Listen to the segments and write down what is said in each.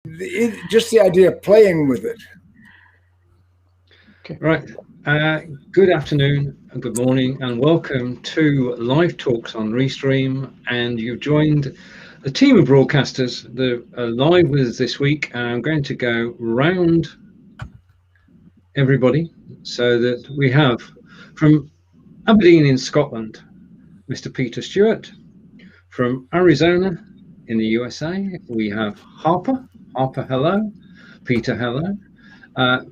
just the idea of playing with it. Okay. Right. Good afternoon and good morning and welcome to Live Talks on Restream. And you've joined the team of broadcasters that are live with us this week. I'm going to go round everybody so that we have from Aberdeen in Scotland, Mr. Peter Stewart. From Arizona in the USA, we have Harper. Harper, hello. Peter, hello.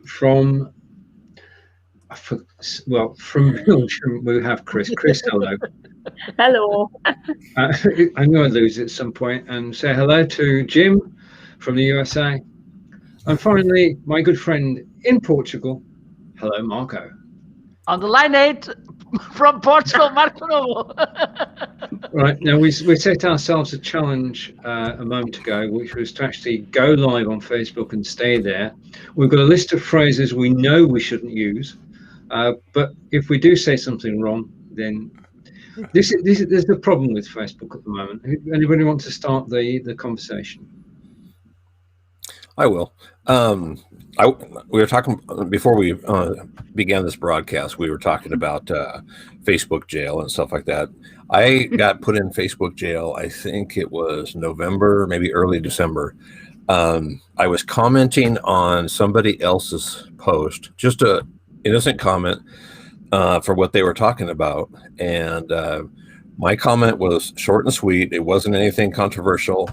From Belgium, we have Chris. Chris, hello. Hello. I know I'd lose it at some point. And say hello to Jim from the USA. And finally, my good friend in Portugal. Hello, Marco. On the line 8 from Portugal, Marco Novo. Right, now we set ourselves a challenge a moment ago, which was to actually go live on Facebook and stay there. We've got a list of phrases we know we shouldn't use, but if we do say something wrong, then there's the problem with Facebook at the moment. Anybody want to start the conversation? I will. We were talking before we began this broadcast. We were talking about Facebook jail and stuff like that. I got put in Facebook jail. I think it was November, maybe early December. I was commenting on somebody else's post, just a innocent comment for what they were talking about, and my comment was short and sweet. It wasn't anything controversial.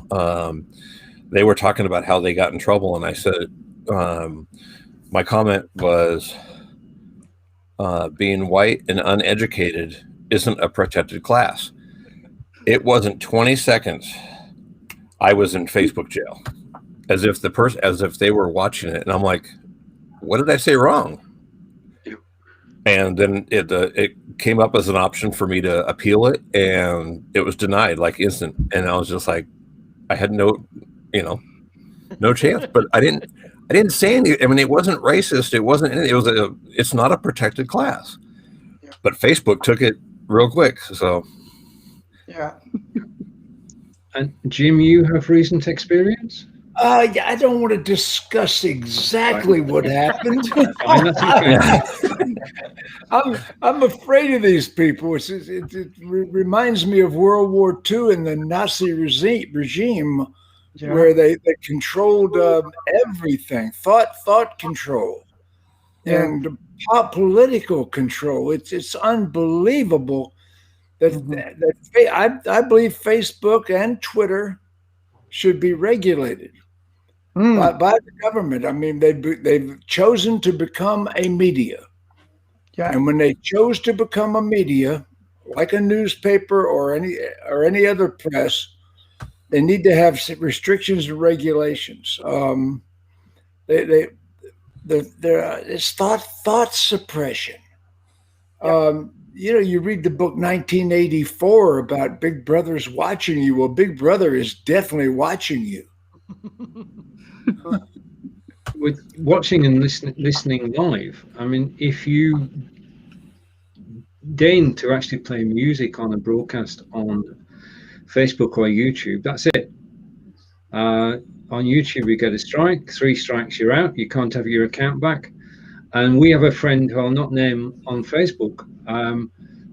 They were talking about how they got in trouble, and I said, my comment was, being white and uneducated isn't a protected class. It wasn't 20 seconds. I was in Facebook jail, as if they were watching it, and I'm like, what did I say wrong? And then it came up as an option for me to appeal it, and it was denied like instant. And I was just like, I had no chance. But I didn't say anything. I mean, it wasn't racist. It wasn't. It's not a protected class. Yeah. But Facebook took it real quick. So. Yeah. And Jim, you have recent experience? Yeah, I don't want to discuss exactly what happened. I'm afraid of these people. It reminds me of World War II and the Nazi regime, where they controlled everything, thought control, and political control. It's unbelievable that I believe Facebook and Twitter should be regulated by the government. I mean, they've chosen to become a media. Yeah. And when they chose to become a media, like a newspaper or any other press, they need to have restrictions and regulations. It's thought suppression. You read the book 1984 about Big Brother's watching you. Well, Big Brother is definitely watching you. With watching and listening live, I mean, if you deign to actually play music on a broadcast on Facebook or YouTube, that's it. On YouTube, you get a strike. 3 strikes, you're out. You can't have your account back. And we have a friend who I'll not name on Facebook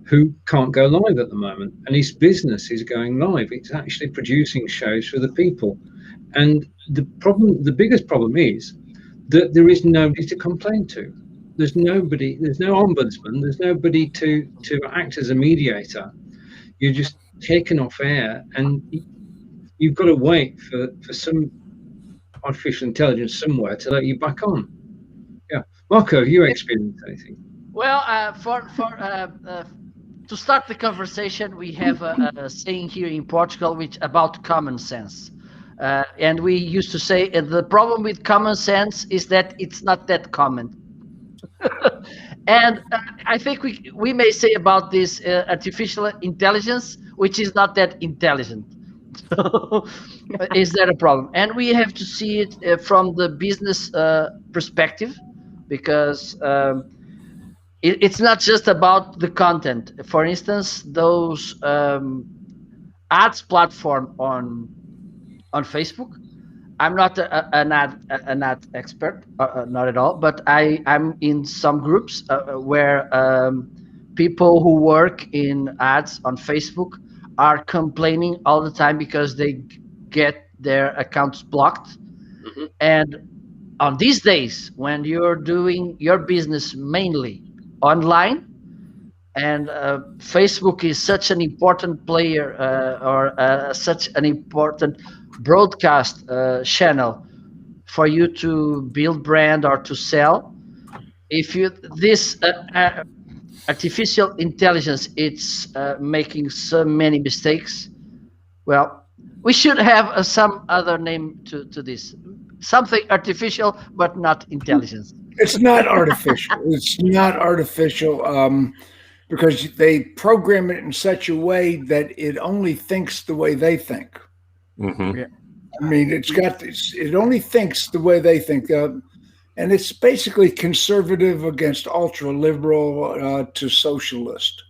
who can't go live at the moment. And his business is going live. It's actually producing shows for the people. And the biggest problem is that there is nobody to complain to. There's no ombudsman, there's nobody to act as a mediator. You're just taken off air, and you've got to wait for some artificial intelligence somewhere to let you back on. Yeah, Marco, have you experienced anything? Well, to start the conversation, we have a saying here in Portugal which about common sense. And we used to say the problem with common sense is that it's not that common. And I think we may say about this artificial intelligence, which is not that intelligent. So, is that a problem? And we have to see it from the business perspective, because it's not just about the content. For instance, those ads platform on Facebook I'm not an ad expert, not at all, but I'm in some groups where people who work in ads on Facebook are complaining all the time because they get their accounts blocked. Mhm. And on these days, when you're doing your business mainly online, and Facebook is such an important player or such an important broadcast channel for you to build brand or to sell. If you this artificial intelligence, it's making so many mistakes. Well, we should have some other name to this. Something artificial, but not intelligence. It's not artificial. It's not artificial because they program it in such a way that it only thinks the way they think. Mm-hmm. Yeah. I mean, it only thinks the way they think. And it's basically conservative against ultra liberal to socialist.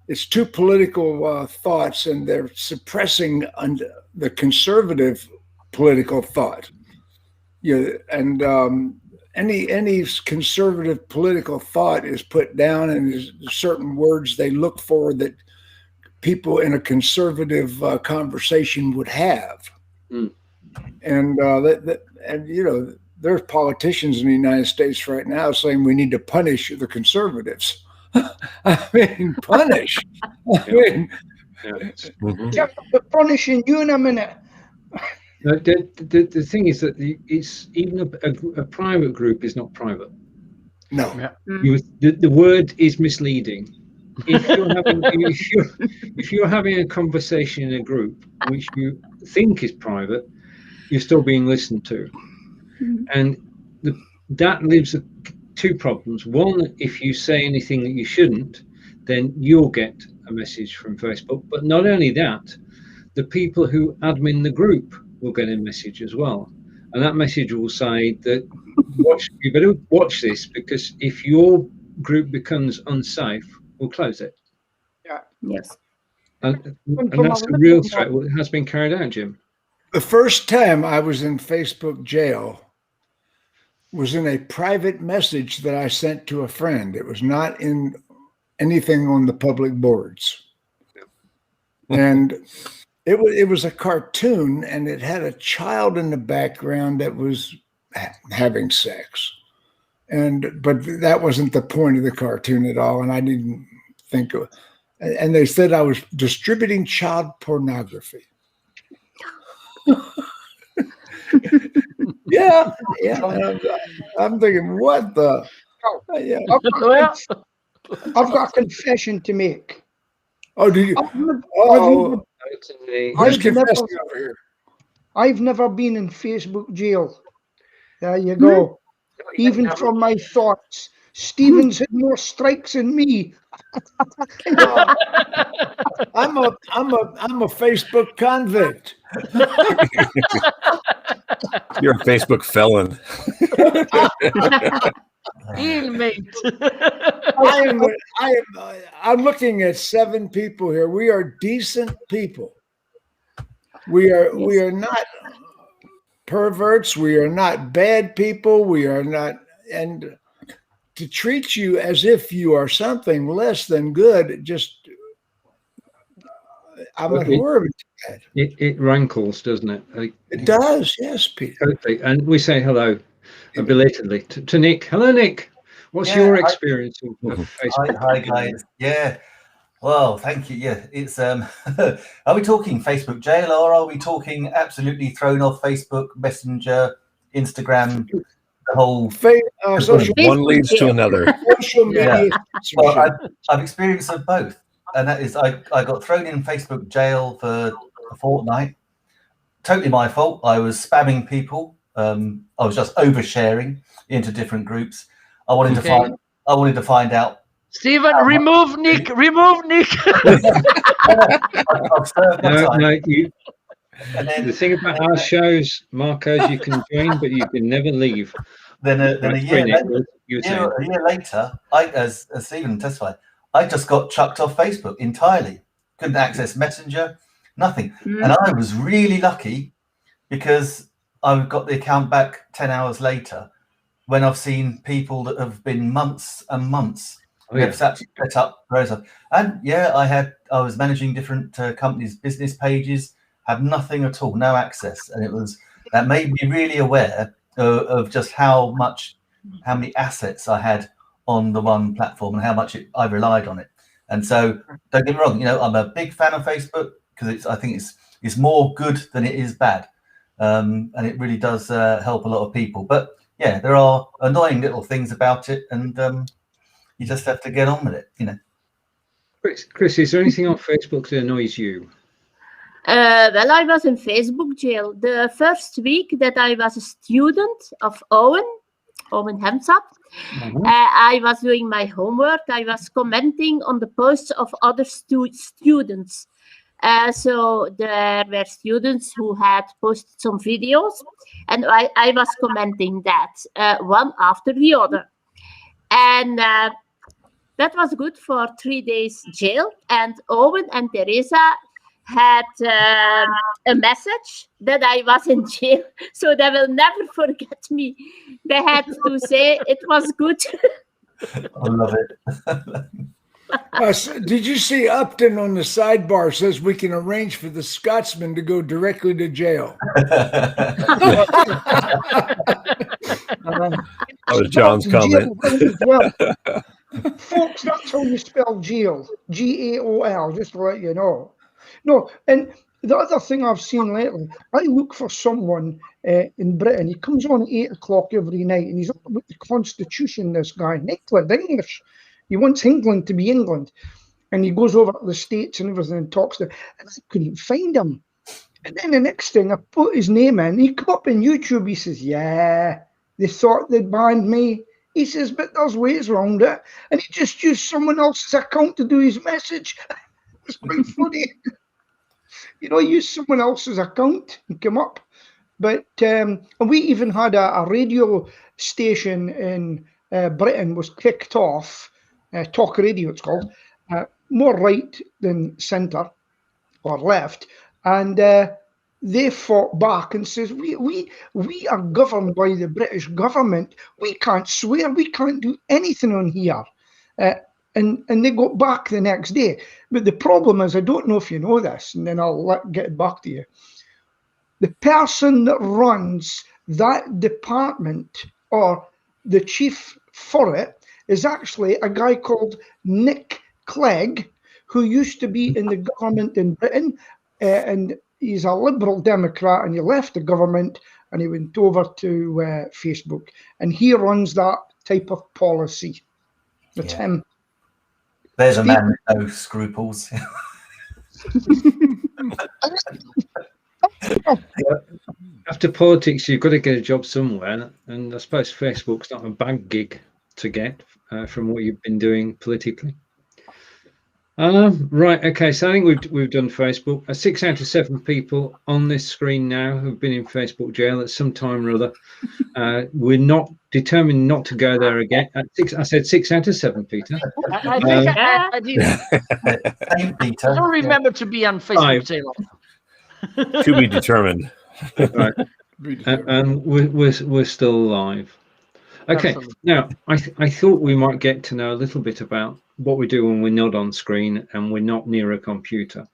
It's two political thoughts, and they're suppressing the conservative political thought. And any conservative political thought is put down, and there's certain words they look for that people in a conservative conversation would have. Mm. And there's politicians in the United States right now saying we need to punish the conservatives. I mean, punish. Mm-hmm. Jeff, we're punishing you in a minute. The thing is that it's even a private group is not private. No. Yeah. The word is misleading. If you're having a conversation in a group which you think is private, you're still being listened to, and that leaves two problems. One, if you say anything that you shouldn't, then you'll get a message from Facebook. But not only that, the people who admin the group will get a message as well, and that message will say that you better watch this, because if your group becomes unsafe, we'll close it. Yeah. Yes. And that's a real threat that has been carried out, Jim. The first time I was in Facebook jail was in a private message that I sent to a friend. It was not in anything on the public boards. And it was a cartoon, and it had a child in the background that was having sex. But that wasn't the point of the cartoon at all, and I didn't think of it. And they said I was distributing child pornography. Yeah. I'm thinking, what the? Yeah. I've got a confession to make. Oh, do you? I've never been in Facebook jail. There you go. Even from my thoughts, Steven's had more strikes than me. I'm a Facebook convict. You're a Facebook felon. Inmate. I'm looking at 7 people here. We are decent people. We are not perverts. We are not bad people. We are not, and to treat you as if you are something less than good, just I'm abhorrent to that. It rankles, doesn't it? It does, yes, Peter. Totally. And we say hello belatedly to Nick. Hello, Nick. What's your experience of Facebook? Hi, guys. Yeah. Well, thank you. Yeah, it's are we talking Facebook jail, or are we talking absolutely thrown off Facebook, Messenger, Instagram, the whole social one leads to another. Social media. Yeah. Well, I've experienced of both, and that is I got thrown in Facebook jail for a fortnight. Totally my fault. I was spamming people. I was just oversharing into different groups. I wanted to find out. Steven, remove Nick. Remove Nick. The thing about our shows, Marcos, you can join, but you can never leave. Then a year later, as Steven testified, I just got chucked off Facebook entirely. Couldn't access Messenger, nothing. And I was really lucky because I've got the account back 10 hours later, when I've seen people that have been months and months have actually set up browser. And yeah, I was managing different companies' business pages, had nothing at all, no access, and that made me really aware of just how many assets I had on the one platform and how much I relied on it. And so, don't get me wrong, I'm a big fan of Facebook because I think it's more good than it is bad, and it really does help a lot of people. But yeah, there are annoying little things about it, and you just have to get on with it, Chris, is there anything on Facebook that annoys you? Well, I was in Facebook jail the first week that I was a student of Owen Hemsap. I was doing my homework. I was commenting on the posts of other students. So there were students who had posted some videos, and I was commenting that one after the other. And that was good for 3 days jail. And Owen and Teresa had a message that I was in jail, so they will never forget me. They had to say it was good. I love it. Did you see Upton on the sidebar says we can arrange for the Scotsman to go directly to jail? That was John's comment. Well, folks, that's how you spell jail. G-A-O-L, just to let you know. No, and the other thing I've seen lately, I look for someone in Britain. He comes on at 8 o'clock every night, and he's up with the Constitution, this guy, England, English. He wants England to be England. And he goes over to the States and everything and talks to them. And I couldn't find him. And then the next thing, I put his name in. He come up on YouTube. He says, yeah, they thought they'd banned me. He says, but there's ways around it. And he just used someone else's account to do his message. It's quite funny. Use someone else's account and come up. But and we even had a radio station in Britain was kicked off, Talk Radio it's called, more right than centre or left. And they fought back and says, we are governed by the British government. We can't swear. We can't do anything on here. And they got back the next day. But the problem is, I don't know if you know this, and then I'll get it back to you. The person that runs that department, or the chief for it, is actually a guy called Nick Clegg, who used to be in the government in Britain, and he's a Liberal Democrat, and he left the government and he went over to Facebook, and he runs that type of policy. That's him. There's a man with no scruples. After politics, you've got to get a job somewhere, and I suppose Facebook's not a bad gig to get from what you've been doing politically. Right, okay, so I think we've done Facebook. 6 out of 7 people on this screen now have been in Facebook jail at some time or other. We're not determined not to go there again. I said 6 out of 7, Peter. I think I did. Peter. I don't remember to be on Facebook jail. To be determined. Right. And we're still alive. Okay, absolutely. Now I thought we might get to know a little bit about what we do when we're not on screen and we're not near a computer.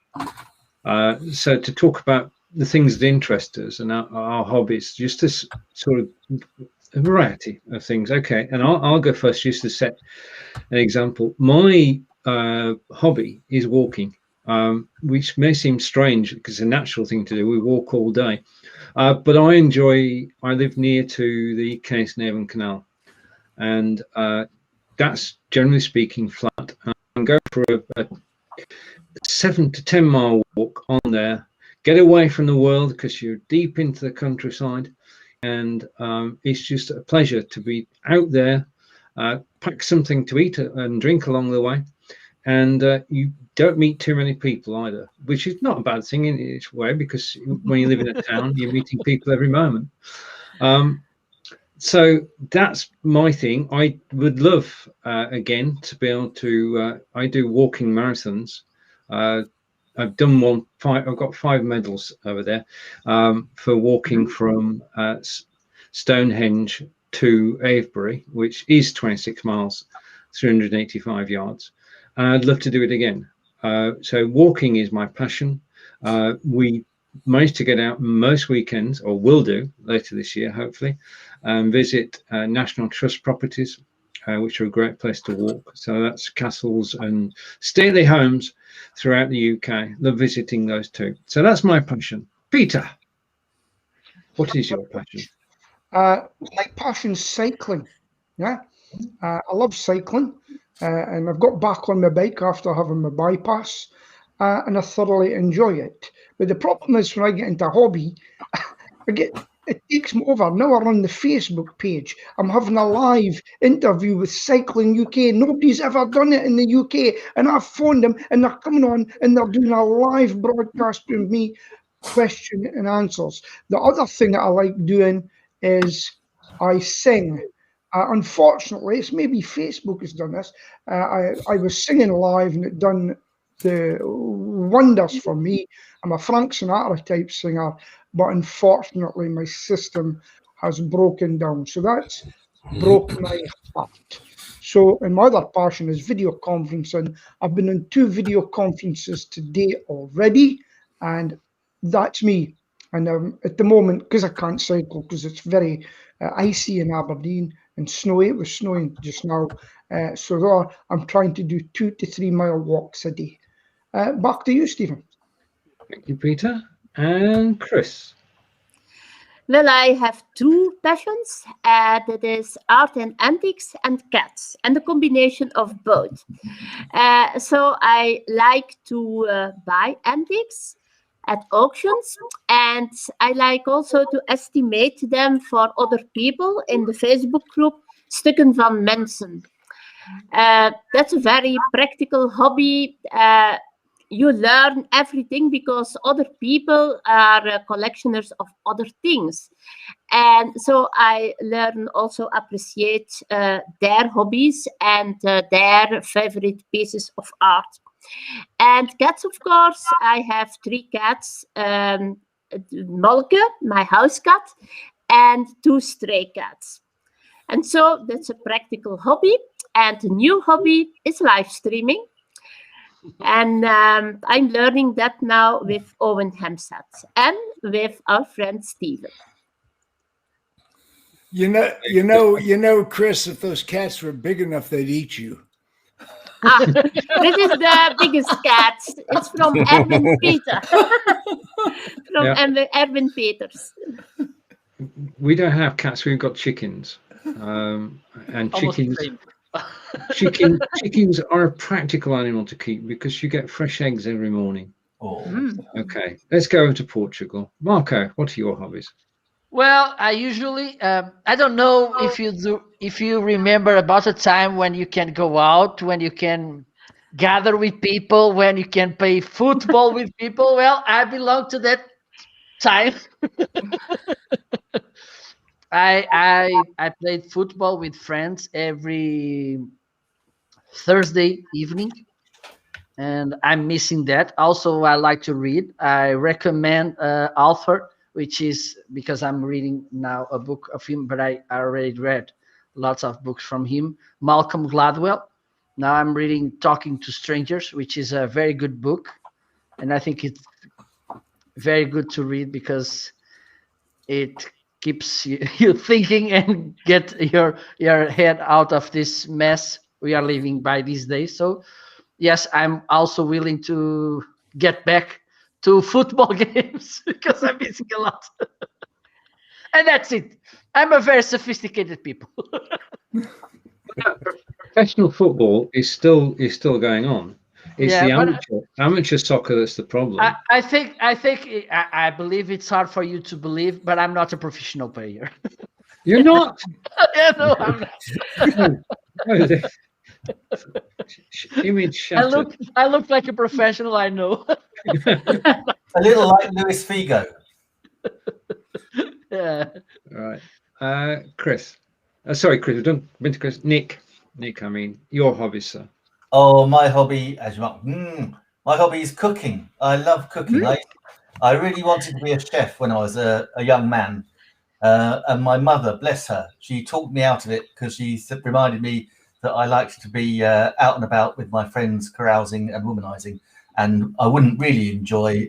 So to talk about the things that interest us and our hobbies, just this sort of a variety of things. Okay, and I'll go first just to set an example. My hobby is walking, which may seem strange because it's a natural thing to do. We walk all day. But I live near to the Cairns-Navan Canal, and that's generally speaking flat. And go for a 7 to 10 mile walk on there, get away from the world because you're deep into the countryside, and it's just a pleasure to be out there, pack something to eat and drink along the way, and you don't meet too many people either, which is not a bad thing in its way, because when you live in a town, you're meeting people every moment. So that's my thing. I would love, again, to be able to, I do walking marathons. I've done I've got 5 medals over there for walking from Stonehenge to Avebury, which is 26 miles, 385 yards. And I'd love to do it again. So walking is my passion. We managed to get out most weekends, or will do later this year, hopefully, and visit National Trust properties, which are a great place to walk. So that's castles and stately homes throughout the UK. Love visiting those too. So that's my passion. Peter, what is your passion? My passion's cycling. Yeah, I love cycling, and I've got back on my bike after having my bypass, and I thoroughly enjoy it. But the problem is when I get into a hobby, it takes me over. Now I run the Facebook page. I'm having a live interview with Cycling UK. Nobody's ever done it in the UK, and I've phoned them, and they're coming on, and they're doing a live broadcast with me, question and answers. The other thing that I like doing is I sing. Unfortunately, it's maybe Facebook has done this. I was singing live, and it done the wonders for me. I'm a Frank Sinatra type singer, but unfortunately my system has broken down. So that's broke my heart. So, and my other passion is video conferencing. I've been on 2 video conferences today already, and that's me. And at the moment, because I can't cycle, because it's very icy in Aberdeen and snowy, it was snowing just now. So there, I'm trying to do 2 to 3 mile walks a day. Back to you, Stephen. Thank you, Peter. And Chris. Well, I have 2 passions. That is art and antiques and cats, and a combination of both. So I like to buy antiques at auctions, and I like also to estimate them for other people in the Facebook group Stukken van Mensen. That's a very practical hobby. You learn everything because other people are collectioners of other things. And so I learn also appreciate their hobbies and their favorite pieces of art. And cats, of course, I have 3 cats, Molke, my house cat, and 2 stray cats. And so that's a practical hobby. And the new hobby is live streaming. And I'm learning that now with Owen Hemsat and with our friend Steven. You know, Chris, if those cats were big enough, they'd eat you. This is the biggest cat. It's from Erwin Peter. Erwin Peters. We don't have cats. We've got chickens, and chickens are a practical animal to keep because you get fresh eggs every morning. Okay, let's go over to Portugal. Marco, what are your hobbies? Well, I usually I don't know if you remember about a time when you can go out, when you can gather with people, when you can play football with people. Well, I belong to that time. I played football with friends every Thursday evening, and I'm missing that. Also, I like to read. I recommend Harper, which is because I'm reading now a book of him, but I already read lots of books from him. Malcolm Gladwell. Now I'm reading Talking to Strangers, which is a very good book, and I think it's very good to read because it keeps you thinking and get your head out of this mess we are living by these days. So yes, I'm also willing to get back to football games because I'm missing a lot. And that's it. I'm a very sophisticated people. Professional football is still going on. It's the amateur soccer that's the problem. I believe it's hard for you to believe, but I'm not a professional player. You're not? Yeah, no, I'm not. Image shattered. I look like a professional, I know. A little like Luis Figo. Yeah. All right. Chris. Sorry, Chris. We've been to Chris. Nick, I mean, your hobbies, sir. Oh, my hobby, as you might, My hobby is cooking. I love cooking. I really wanted to be a chef when I was a young man. And my mother, bless her, she talked me out of it because she reminded me that I liked to be out and about with my friends, carousing and womanizing. And I wouldn't really enjoy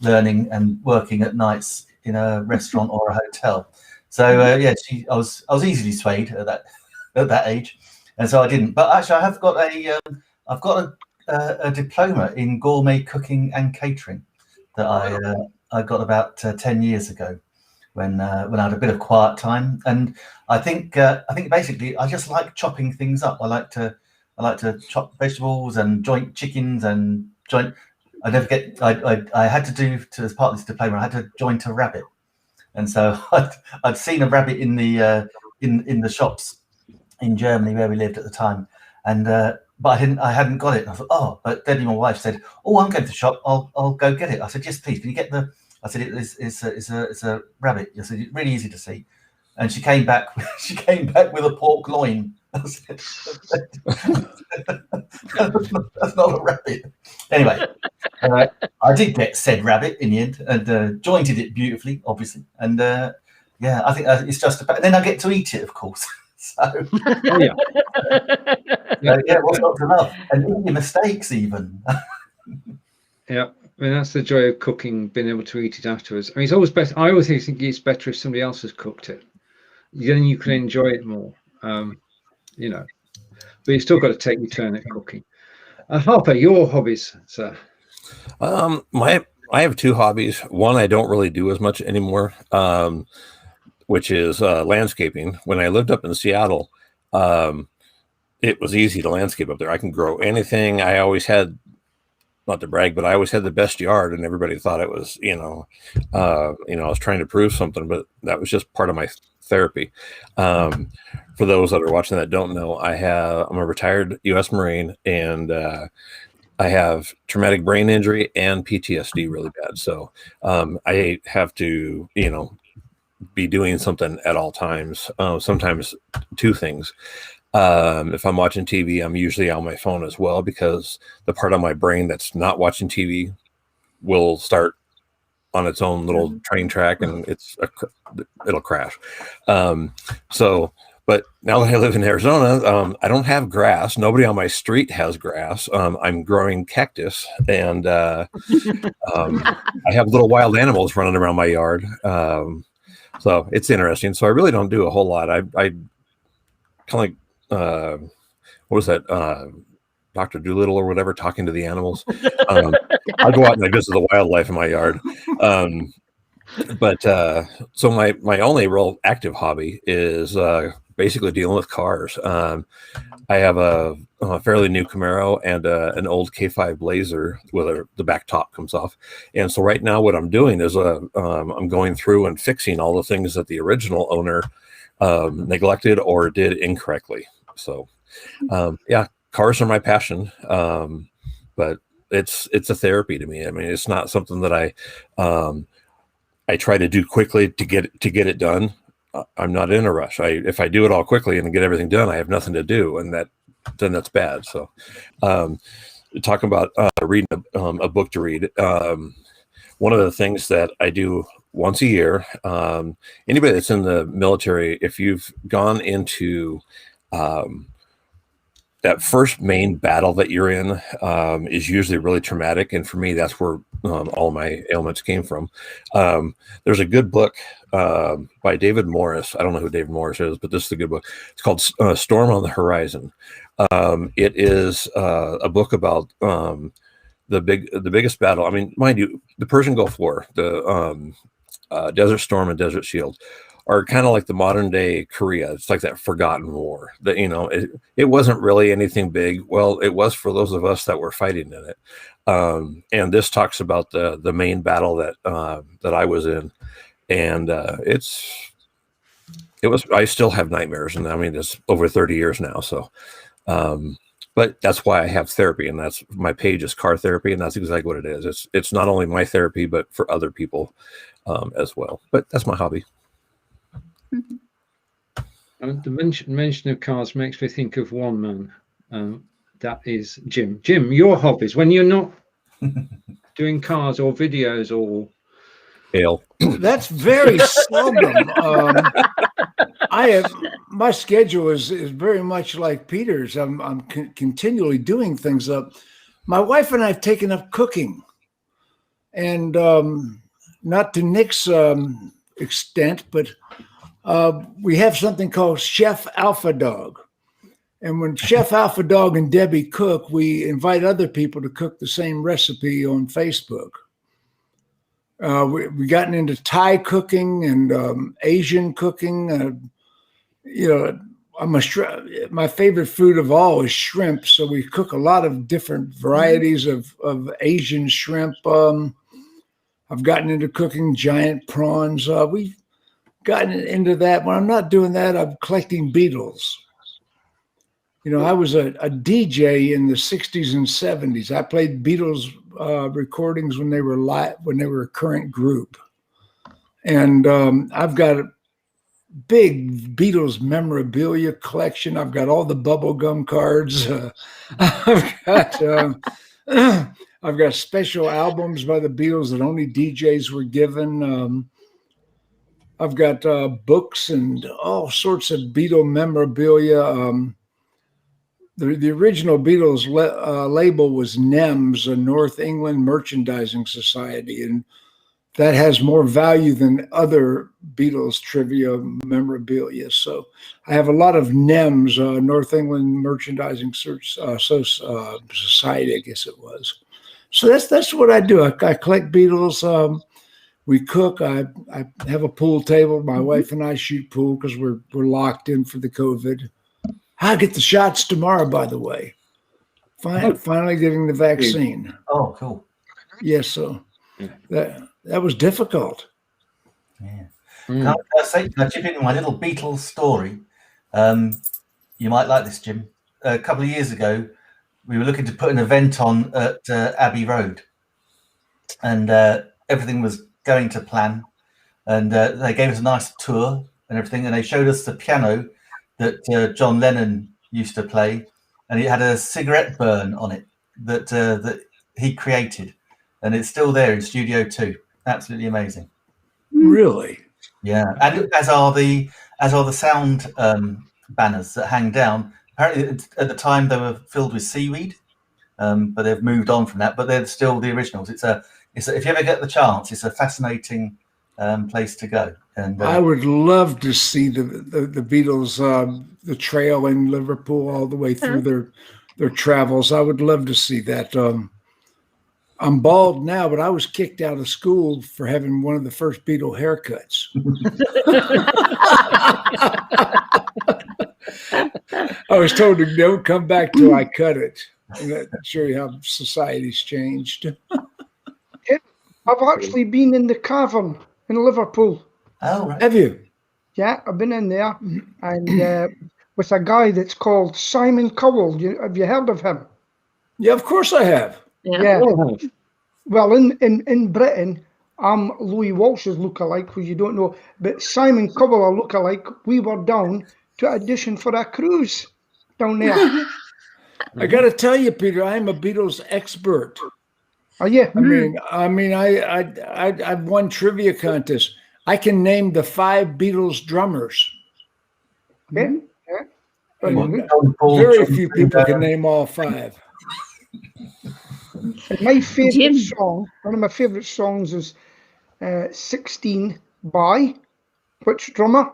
learning and working at nights in a restaurant or a hotel. So yeah, I was easily swayed at that age, and so I didn't. But actually, I've got a diploma in gourmet cooking and catering that I got about 10 years ago when I had a bit of quiet time. And I think basically I just like chopping things up. I like to chop vegetables and joint chickens and joint. I had to do, as part of this diploma, I had to joint a rabbit, and so I'd seen a rabbit in the shops in Germany where we lived at the time, and but I hadn't got it. And I thought, but Debbie, my wife, said, I'm going to the shop. I'll go get it. I said, yes, please. Can you get the? I said, it's a rabbit. I said, it's really easy to see. And she came back. She came back with a pork loin. I said, that's not a rabbit. Anyway, I did get said rabbit in the end and jointed it beautifully, obviously. And yeah, I think it's just about. And then I get to eat it, of course. So yeah, what's not to love? And eat your mistakes, even. yeah. I mean, that's the joy of cooking, being able to eat it afterwards. I mean, it's always better. I always think it's better if somebody else has cooked it. Then you can enjoy it more. You know, but you still got to take your turn at cooking. Harper, your hobbies, sir? I have two hobbies. One I don't really do as much anymore, which is landscaping. When I lived up in Seattle, it was easy to landscape up there. I can grow anything. I always had, not to brag, but I always had the best yard, and everybody thought it was, I was trying to prove something, but that was just part of my therapy. For those that are watching that don't know, I'm a retired U.S. Marine, and I have traumatic brain injury and PTSD really bad. So I have to, be doing something at all times. Sometimes two things. If I'm watching TV, I'm usually on my phone as well, because the part of my brain that's not watching TV will start on its own little train track, and it'll crash. But now that I live in Arizona, I don't have grass. Nobody on my street has grass. I'm growing cactus, and I have little wild animals running around my yard. So it's interesting. So I really don't do a whole lot. I kind of like, what was that? Dr. Doolittle or whatever, talking to the animals. I go out and I visit the wildlife in my yard. So my only real active hobby is basically dealing with cars. I have a fairly new Camaro and an old K5 Blazer where the back top comes off. And so right now what I'm doing is I'm going through and fixing all the things that the original owner neglected or did incorrectly. So yeah, cars are my passion. But it's a therapy to me. I mean, it's not something that I try to do quickly to get it done. I'm not in a rush. If I do it all quickly and get everything done, I have nothing to do, and then that's bad. So, talking about reading a book to read, one of the things that I do once a year, anybody that's in the military, if you've gone into that first main battle that you're in is usually really traumatic. And for me, that's where all my ailments came from. There's a good book by David Morris. I don't know who David Morris is, but this is a good book. It's called Storm on the Horizon. It is a book about the biggest battle. I mean, mind you, the Persian Gulf War, the Desert Storm and Desert Shield are kind of like the modern day Korea. It's like that forgotten war that, it wasn't really anything big. Well, it was for those of us that were fighting in it. And this talks about the main battle that I was in. And I still have nightmares, and I mean, it's over 30 years now. So, but that's why I have therapy, and that's my page is Car Therapy. And that's exactly what it is. It's not only my therapy, but for other people as well. But that's my hobby. The mention of cars makes me think of one man, that is Jim. Jim, your hobbies when you're not doing cars or videos or Ale. That's very seldom. My schedule is very much like Peter's. I'm continually doing things up. My wife and I have taken up cooking, and not to Nick's extent, but we have something called Chef Alpha Dog. And when Chef Alpha Dog and Debbie cook, we invite other people to cook the same recipe on Facebook. We gotten into Thai cooking and Asian cooking. My favorite food of all is shrimp. So we cook a lot of different varieties of Asian shrimp. I've gotten into cooking giant prawns. We've gotten into that. When I'm not doing that, I'm collecting beetles. I was a DJ in the 60s and 70s. I played Beatles recordings when they were live, when they were a current group. And I've got a big Beatles memorabilia collection. I've got all the bubblegum cards. I've got special albums by the Beatles that only DJs were given. I've got books and all sorts of Beatle memorabilia. The original Beatles label was NEMS, a North England Merchandising Society, and that has more value than other Beatles trivia memorabilia. So I have a lot of NEMS, North England Merchandising Society, I guess it was. So that's what I do. I collect Beatles. We cook. I have a pool table. My wife and I shoot pool because we're locked in for the COVID. I get the shots tomorrow, by the way. Finally getting the vaccine. Oh, cool. Yes, so that was difficult. Yeah. Can I say, can I chip in my little Beatles story? You might like this, Jim. A couple of years ago, we were looking to put an event on at Abbey Road, and everything was going to plan. And they gave us a nice tour and everything, and they showed us the piano that John Lennon used to play, and it had a cigarette burn on it that he created, and it's still there in Studio 2. Absolutely amazing. Really? Yeah, and as are the sound banners that hang down. Apparently, at the time they were filled with seaweed, but they've moved on from that. But they're still the originals. It's if you ever get the chance, it's a fascinating place to go. And I would love to see the Beatles, the trail in Liverpool all the way through their travels. I would love to see that. I'm bald now, but I was kicked out of school for having one of the first Beatle haircuts. I was told to don't come back till I cut it. And that shows you how society's changed. I've actually been in the cavern in Liverpool. Oh, right. Have you? Yeah, I've been in there, and with a guy that's called Simon Cowell. Have you heard of him? Yeah, of course I have. Yeah. Well, in Britain, I'm Louis Walsh's lookalike, because you don't know, but Simon Cowell, a lookalike. We were down to audition for a cruise down there. I got to tell you, Peter, I'm a Beatles expert. Oh yeah. I mean, I've won trivia contests. I can name the 5 Beatles drummers. Yeah. Very few people can name all 5. My favorite song, one of my favorite songs is 16 by which drummer?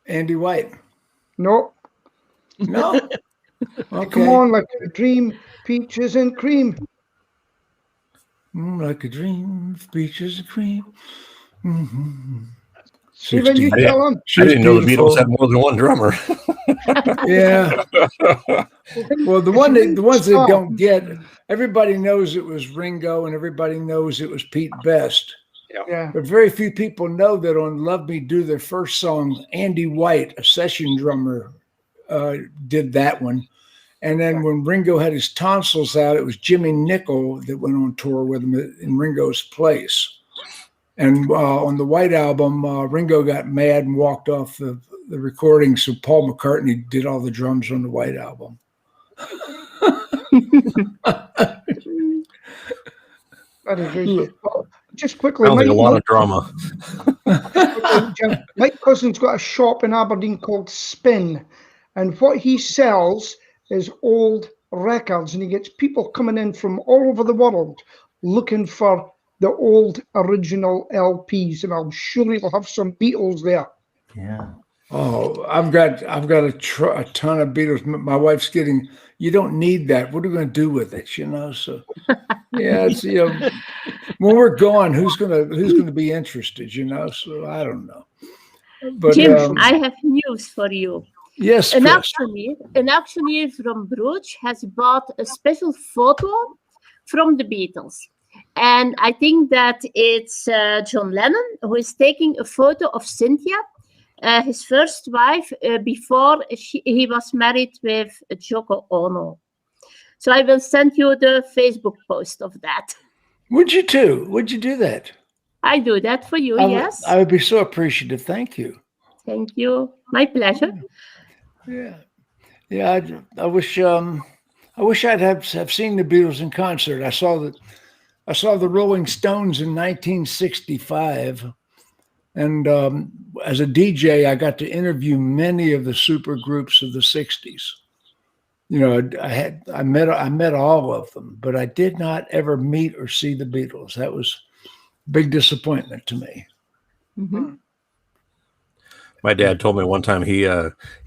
Andy White. No. Okay. Come on, like a dream, peaches and cream. Like a dream, peaches and cream. Mm-hmm. Steven, you tell him. I didn't know the Beatles had more than one drummer. Yeah. Well, the ones that don't get, everybody knows it was Ringo and everybody knows it was Pete Best. Yeah. But very few people know that on Love Me Do, their first song, Andy White, a session drummer, did that one. And then when Ringo had his tonsils out, it was Jimmy Nicol that went on tour with him in Ringo's place. And on the White Album, Ringo got mad and walked off the recording, so Paul McCartney did all the drums on the White Album. Just quickly, Sounds like a lot of drama. My cousin's got a shop in Aberdeen called Spin, and what he sells is old records, and he gets people coming in from all over the world looking for the old original LPs, and I'm sure he'll have some Beatles there. Yeah. Oh, I've got a ton of Beatles. My wife's getting. You don't need that. What are we going to do with it? So yeah, it's when we're gone, who's gonna be interested? So I don't know. But Jim, I have news for you. Yes, an auctioneer from Bruges has bought a special photo from the Beatles. And I think that it's John Lennon who is taking a photo of Cynthia, his first wife, before he was married with Yoko Ono. So I will send you the Facebook post of that. Would you too? Would you do that? I do that for you, yes. I would be so appreciative. Thank you. Thank you. My pleasure. Yeah. I wish I'd have seen the Beatles in concert. I saw the Rolling Stones in 1965, and as a DJ, I got to interview many of the super groups of the 60s. I met all of them, but I did not ever meet or see the Beatles. That was a big disappointment to me. Mm-hmm. My dad told me one time he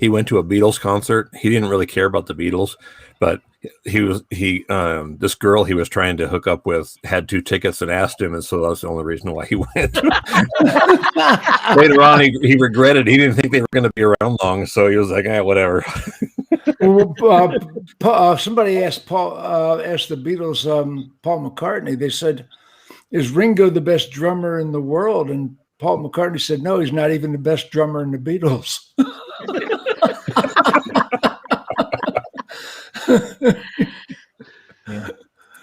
went to a Beatles concert. He didn't really care about the Beatles, but this girl he was trying to hook up with had 2 tickets and asked him, and so that was the only reason why he went. Later on, he regretted. He didn't think they were going to be around long, so he was like, whatever. Somebody asked the Beatles, Paul McCartney. They said, "Is Ringo the best drummer in the world?" And Paul McCartney said, "No, he's not even the best drummer in the Beatles." Yeah.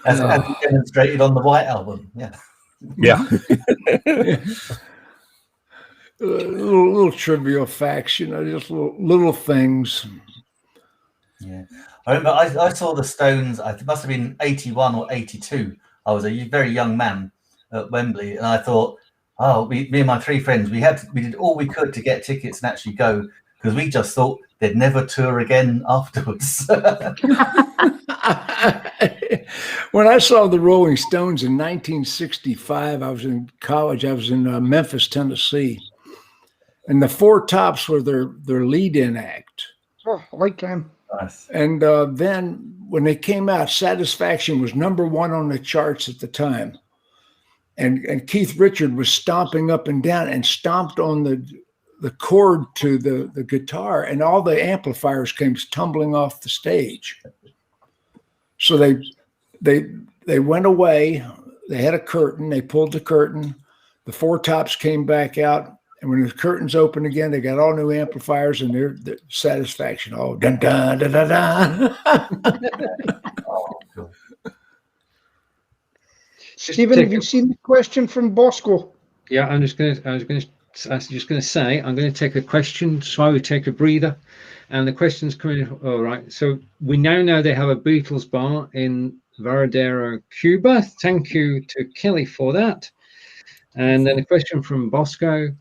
As he demonstrated on the White Album. Yeah. Yeah. little trivial facts, just little things. Yeah. I remember I saw the Stones, it must have been 81 or 82. I was a very young man at Wembley, and I thought, me and my 3 friends, we did all we could to get tickets and actually go, because we just thought they'd never tour again afterwards. When I saw the Rolling Stones in 1965, I was in college. I was in Memphis, Tennessee, and the Four Tops were their lead-in act. Oh, I like them. Nice. And then when they came out, Satisfaction was #1 on the charts at the time. And Keith Richards was stomping up and down and stomped on the cord to the guitar, and all the amplifiers came tumbling off the stage. So they went away. They had a curtain. They pulled the curtain. The Four Tops came back out. And when the curtains opened again, they got all new amplifiers and their Satisfaction. Oh, dun dun dun dun dun. Stephen, have you seen the question from Bosco? Yeah, I was just going to say, I'm going to take a question, so we take a breather. And the question's coming in. All right. So we now know they have a Beatles bar in Varadero, Cuba. Thank you to Kelly for that. And then a question from Bosco,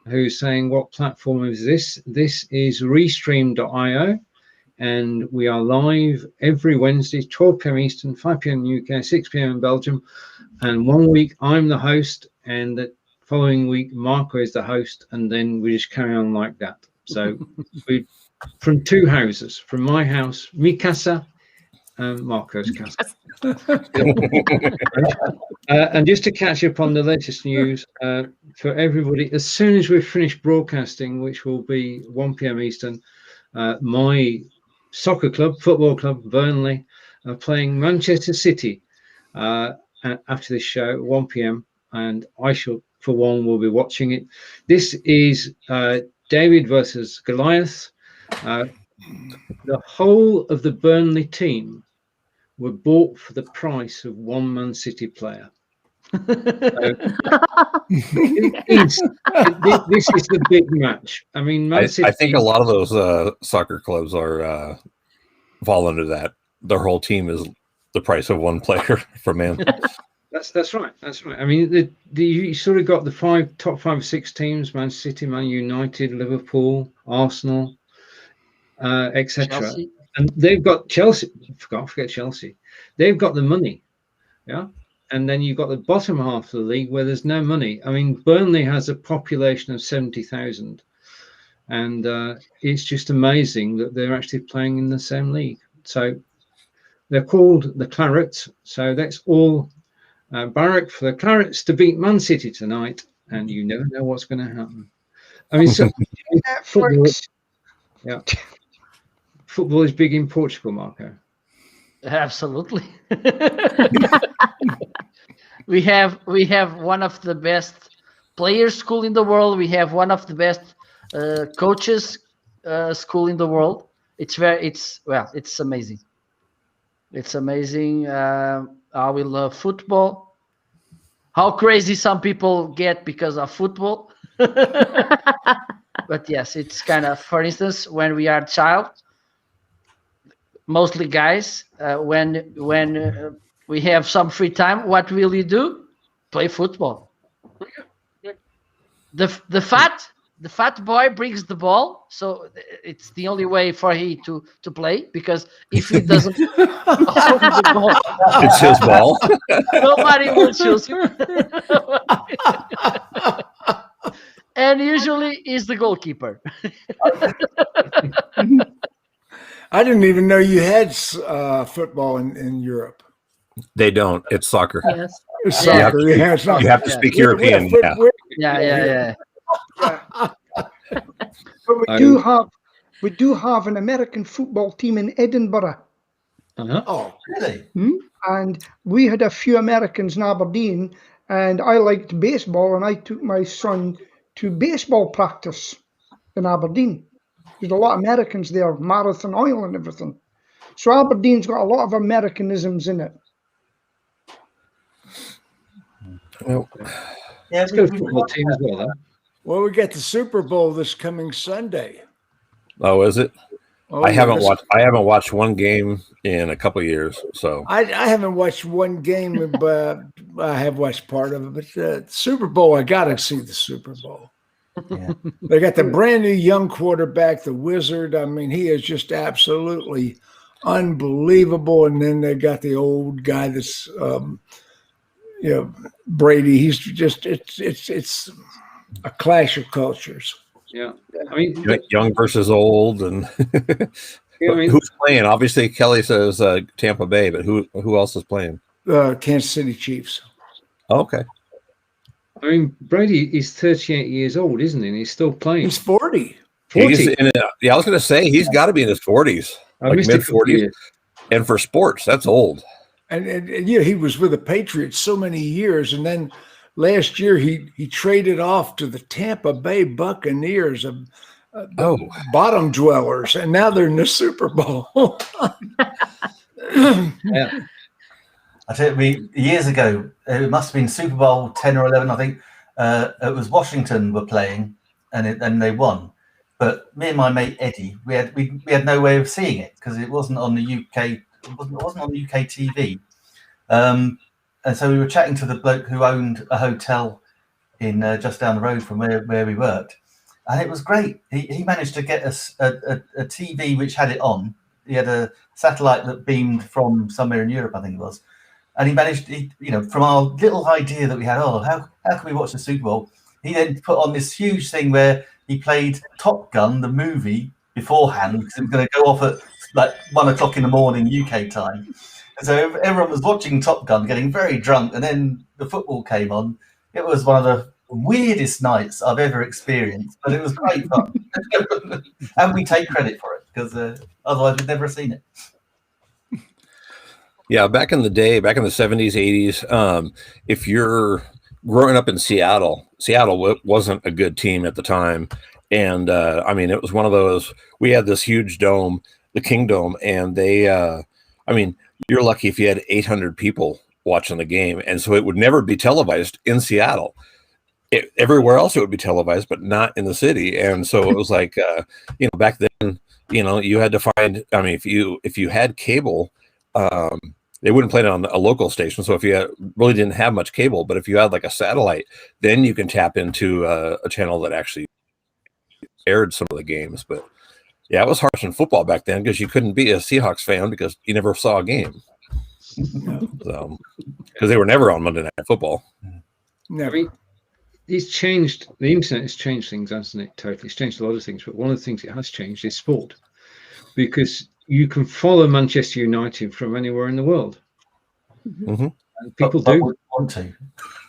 who's saying, what platform is this? This is Restream.io. And we are live every Wednesday, 12 p.m. Eastern, 5 p.m. UK, 6 p.m. in Belgium. And one week I'm the host, and the following week Marco is the host, and then we just carry on like that. So we from 2 houses, from my house, mi casa, and Marco's casa. And just to catch up on the latest news for everybody, as soon as we've finished broadcasting, which will be 1 p.m. Eastern, my soccer club, football club, Burnley, are playing Manchester City after this show at 1 p.m. And I shall, for one, will be watching it. This is David versus Goliath. The whole of the Burnley team were bought for the price of one Man City player. So, this is the big match. I mean, Man City, I think a lot of those soccer clubs are fall under that. Their whole team is the price of one player for man. That's right. That's right. I mean, you sort of got the top 5 or 6 teams: Man City, Man United, Liverpool, Arsenal, etc. And they've got Chelsea. Forget Chelsea. They've got the money, yeah. And then you've got the bottom half of the league where there's no money. I mean, Burnley has a population of 70,000, and it's just amazing that they're actually playing in the same league. So they're called the Clarets. So that's all barrack for the Clarets to beat Man City tonight, and you never know what's going to happen. I mean, so, football is big in Portugal, Marco. Absolutely. we have one of the best players school in the world. We have one of the best coaches school in the world. It's amazing. It's amazing how we love football. How crazy some people get because of football. But yes, it's kind of, for instance, when we are a child, mostly guys, when we have some free time, what will you do? Play football. The fat boy brings the ball, so it's the only way for he to play, because if he doesn't hold the ball, it's his ball. Nobody will choose him. And usually he's the goalkeeper. I didn't even know you had football in Europe. They don't. It's soccer. Yes. It's soccer. You have to speak European. Yeah. But we do have an American football team in Edinburgh. Oh, really? And we had a few Americans in Aberdeen, and I liked baseball, and I took my son to baseball practice in Aberdeen. There's a lot of Americans there, Marathon Oil and everything. So Aberdeen's got a lot of Americanisms in it. Yeah, it's got a football team as well, though. Well, we get the Super Bowl this coming Sunday. Oh, is it? Oh, I haven't watched one game in a couple of years. So I haven't watched one game, but I have watched part of it. But the Super Bowl, I got to see the Super Bowl. Yeah. They got the brand new young quarterback, the Wizard. I mean, he is just absolutely unbelievable. And then they got the old guy that's, Brady. He's just it's a clash of cultures. Yeah, I mean, young versus old, and who's playing? Obviously, Kelly says Tampa Bay, but who else is playing? Kansas City Chiefs. Oh, okay. I mean, Brady is 38 years old, isn't he? And he's still playing. He's 40. 40. I was going to say he's got to be in his 40s, like mid 40s. And for sports, that's old. And he was with the Patriots so many years, and then last year he traded off to the Tampa Bay Buccaneers, bottom dwellers, and now they're in the Super Bowl. Yeah. I tell you, years ago, it must have been Super Bowl 10 or 11, I think. It was Washington were playing, and they won. But me and my mate Eddie, we had no way of seeing it because it wasn't on the UK. It wasn't on the UK TV. And so we were chatting to the bloke who owned a hotel in just down the road from where we worked, and it was great. He managed to get us a TV which had it on. He had a satellite that beamed from somewhere in Europe, I think it was. And he managed, from our little idea that we had, how can we watch the Super Bowl? He then put on this huge thing where he played Top Gun, the movie, beforehand, because it was going to go off at like 1 o'clock in the morning UK time. And so everyone was watching Top Gun, getting very drunk, and then the football came on. It was one of the weirdest nights I've ever experienced, but it was great fun. And we take credit for it, because otherwise we'd never have seen it. Yeah, back in the day, back in the 70s, 80s, if you're growing up in Seattle wasn't a good team at the time. And, it was one of those, we had this huge dome, the Kingdome, and they, you're lucky if you had 800 people watching the game. And so it would never be televised in Seattle. Everywhere else it would be televised, but not in the city. And so it was like, back then, you know, you had to find. I mean, if you had cable, they wouldn't play it on a local station. So if you really didn't have much cable, but if you had like a satellite, then you can tap into a channel that actually aired some of the games. But yeah, it was hard in football back then because you couldn't be a Seahawks fan because you never saw a game. So, because they were never on Monday Night Football. Never. I mean, it's changed. The internet has changed things, hasn't it? Totally, it's changed a lot of things. But one of the things it has changed is sport, because you can follow Manchester United from anywhere in the world. Mm-hmm. And people do want to.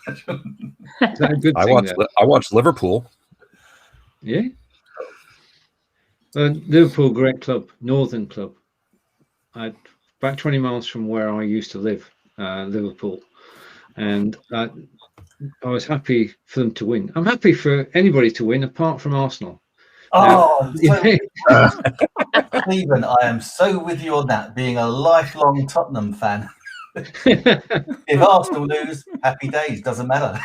Is that a good thing? I watched Liverpool. Yeah. Liverpool, great club, northern club. About 20 miles from where I used to live, Liverpool, and I was happy for them to win. I'm happy for anybody to win, apart from Arsenal. Oh, Stephen, I am so with you on that. Being a lifelong Tottenham fan, if Arsenal lose, happy days, doesn't matter.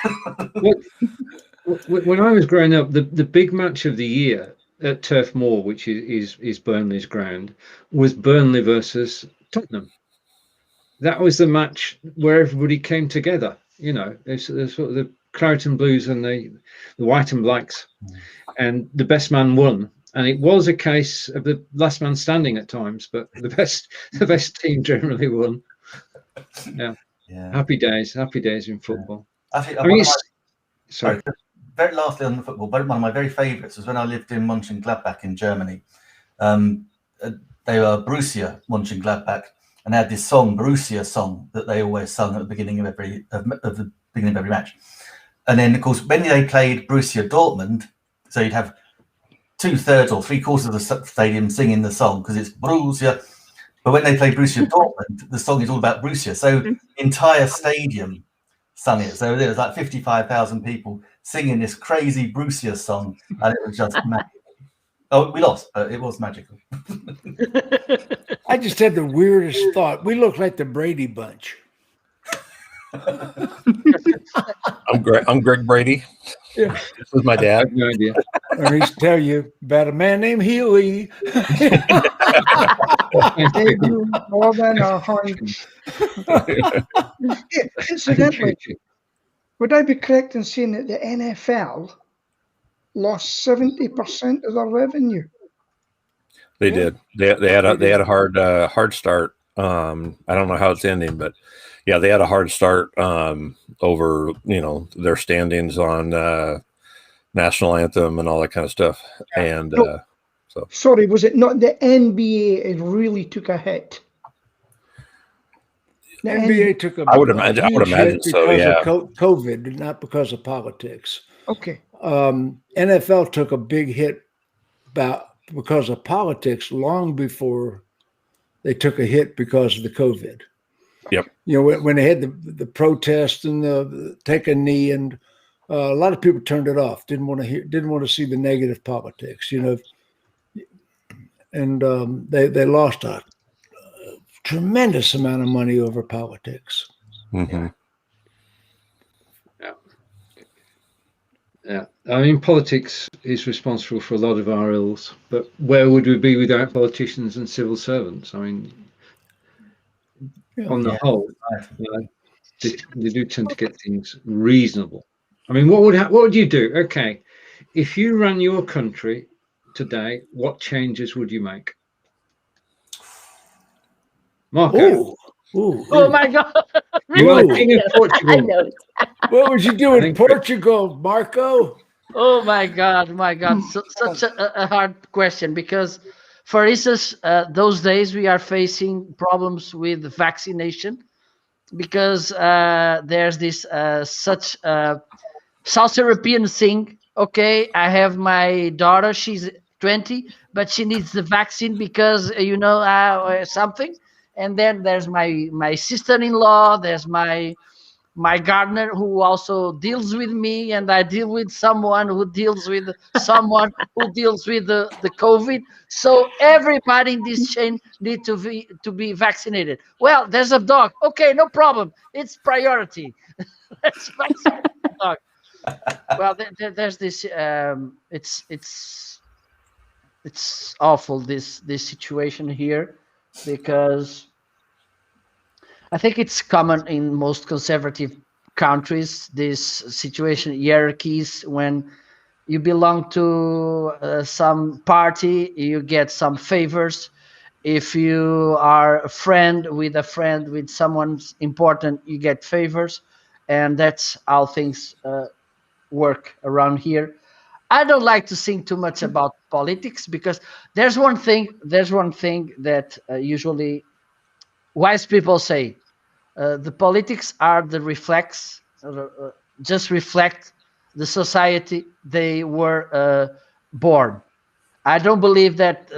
When I was growing up, the big match of the year at Turf Moor, which is Burnley's ground, was Burnley versus Tottenham. That was the match where everybody came together. You know, there's sort of the Claret and Blues and the White and Blacks, and the best man won. And it was a case of the last man standing at times, but the best team generally won. Yeah. Happy days in football. Actually, sorry. Very lastly on the football, but one of my very favourites was when I lived in Mönchengladbach in Germany. They were Borussia Mönchengladbach, and they had this song, Borussia song, that they always sung at the beginning of every match. And then, of course, when they played Borussia Dortmund, so you'd have 2/3 or 3/4 of the stadium singing the song because it's Borussia. But when they played Borussia Dortmund, the song is all about Borussia. So the entire stadium sung it. So there was like 55,000 people singing this crazy Borussia song, and it was just magical. Oh, we lost, but it was magical. I just had the weirdest thought. We look like the Brady Bunch. I'm Greg Brady. Yeah. This was my dad. No idea. I used to tell you about a man named Healey. More than 100. Incidentally, would I be correct in saying that the NFL lost 70% of their revenue? They did. They had a hard start. I don't know how it's ending, but yeah, they had a hard start over their standings on national anthem and all that kind of stuff. And sorry, was it not the NBA? It really took a hit. The NBA took a. I would imagine so. Yeah, because of COVID, not because of politics. Okay. NFL took a big hit because of politics long before they took a hit because of the COVID. Yep. You know, when they had the protest and the take a knee, and a lot of people turned it off. Didn't want to see the negative politics. You know, and they lost a tremendous amount of money over politics. Mm-hmm. Yeah. I mean, politics is responsible for a lot of our ills, but where would we be without politicians and civil servants? I mean, on the whole, they do tend to get things reasonable. I mean, what would you do? Okay, if you ran your country today, what changes would you make? Marco. Oh my God! You are the king of Portugal. I know. What would you do in Portugal, Marco? Oh my God! Such a hard question, because, for instance, those days we are facing problems with vaccination, because there's this such South European thing. Okay, I have my daughter; she's 20, but she needs the vaccine because something. And then there's my sister-in-law. There's my gardener who also deals with me, and I deal with someone who deals with someone who deals with the COVID. So everybody in this chain need to be vaccinated. Well, there's a dog. Okay, no problem. It's priority. Let's vaccinate the dog. Well, there's this. it's awful, this situation here, because I think it's common in most conservative countries, this situation, hierarchies. When you belong to some party, you get some favors. If you are a friend with someone important, you get favors, and that's how things work around here. I don't like to think too much about politics, because there's one thing that usually wise people say: the politics are the just reflect the society they were born. I don't believe that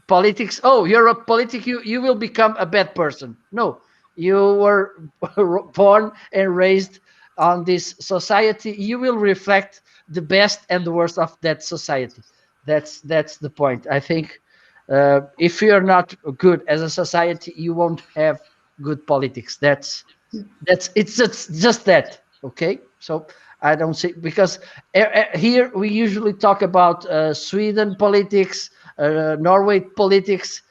politics. Oh, you're a politic. You will become a bad person. No, you were born and raised on this society. You will reflect the best and the worst of that society. That's the point. I think if you're not good as a society, you won't have good politics. It's just that. Okay, so I don't see, because here we usually talk about Sweden politics, Norway politics,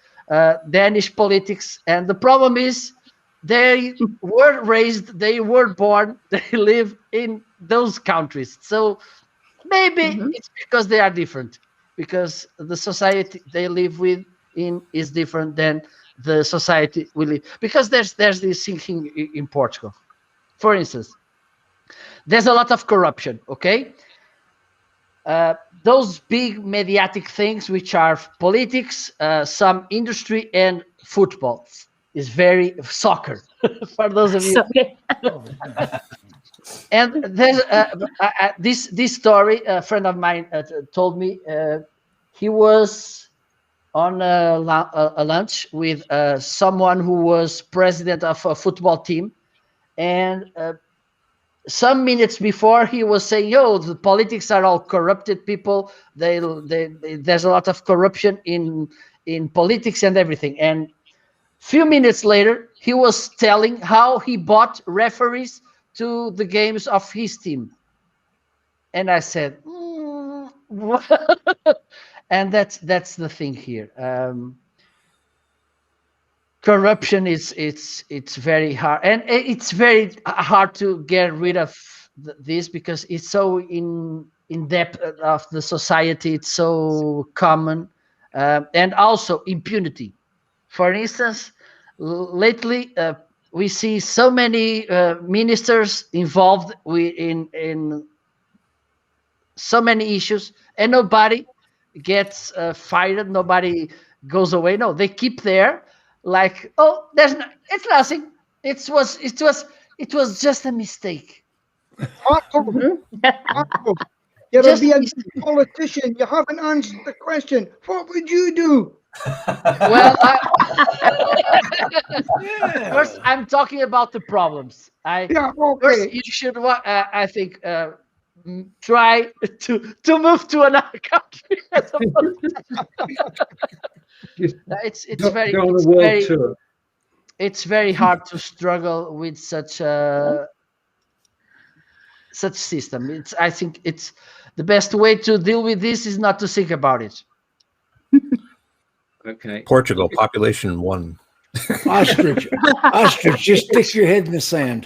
Danish politics, and the problem is they were raised, they were born, they live in those countries. So maybe it's because they are different, because the society they live is different than the society we live. Because there's this thinking in Portugal, for instance. There's a lot of corruption, okay? Those big mediatic things, which are politics, some industry, and football, is very soccer for those of you. And there's this story. A friend of mine told me. He was on a lunch with someone who was president of a football team, and some minutes before, he was saying, "Yo, the politics are all corrupted people. There's a lot of corruption in politics and everything." And few minutes later, he was telling how he bought referees to the games of his team. And I said, what? And that's the thing here. Corruption it's very hard, and it's very hard to get rid of this, because it's so in depth of the society. It's so common, and also impunity. For instance, lately we see so many ministers involved in so many issues, and nobody gets fired, nobody goes away. No, they keep there, like, oh, it's nothing. It was just a mistake. Harper, you're a politician. You haven't answered the question. What would you do? Well, first, I'm talking about the problems. First, you should, I think, try to move to another country. It's very hard to struggle with such system. I think it's the best way to deal with this is not to think about it. Okay. Portugal, population 1. Ostrich, just stick your head in the sand.